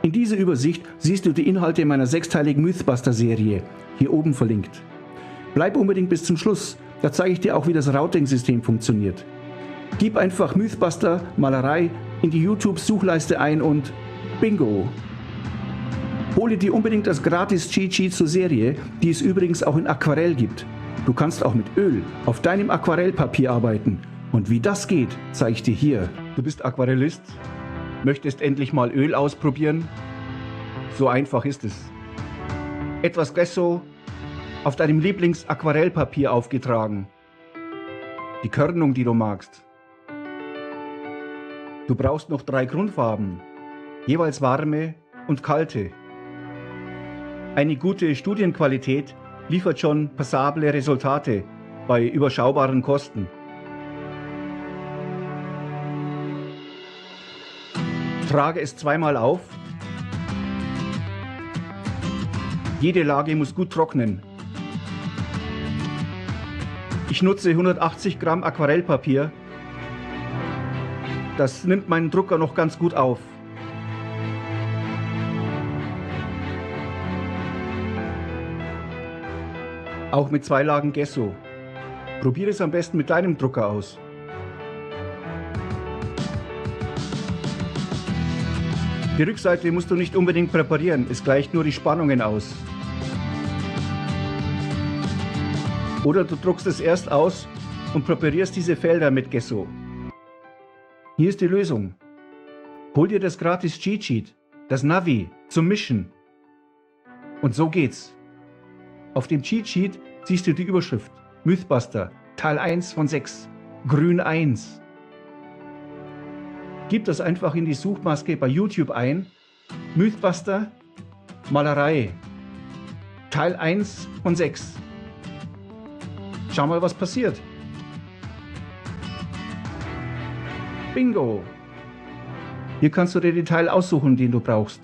In dieser Übersicht siehst du die Inhalte meiner sechsteiligen Mythbuster-Serie, hier oben verlinkt. Bleib unbedingt bis zum Schluss, da zeige ich dir auch, wie das Routing-System funktioniert. Gib einfach Mythbuster Malerei in die YouTube-Suchleiste ein und bingo! Hole dir unbedingt das gratis Cheat Sheet zur Serie, die es übrigens auch in Aquarell gibt. Du kannst auch mit Öl auf deinem Aquarellpapier arbeiten. Und wie das geht, zeige ich dir hier. Du bist Aquarellist? Möchtest endlich mal Öl ausprobieren? So einfach ist es. Etwas Gesso auf deinem Lieblings-Aquarellpapier aufgetragen. Die Körnung, die du magst. Du brauchst noch 3 Grundfarben, jeweils warme und kalte. Eine gute Studienqualität liefert schon passable Resultate bei überschaubaren Kosten. Trage es zweimal auf. Jede Lage muss gut trocknen. Ich nutze 180 Gramm Aquarellpapier. Das nimmt meinen Drucker noch ganz gut auf. Auch mit 2 Lagen Gesso. Probiere es am besten mit deinem Drucker aus. Die Rückseite musst du nicht unbedingt präparieren, es gleicht nur die Spannungen aus. Oder du druckst es erst aus und präparierst diese Felder mit Gesso. Hier ist die Lösung. Hol dir das gratis Cheat Sheet, das Navi, zum Mischen. Und so geht's. Auf dem Cheat Sheet siehst du die Überschrift Mythbuster, Teil 1 von 6, Grün 1. Gib das einfach in die Suchmaske bei YouTube ein, Mythbuster, Malerei, Teil 1 von 6. Schau mal, was passiert. Bingo! Hier kannst du dir den Teil aussuchen, den du brauchst.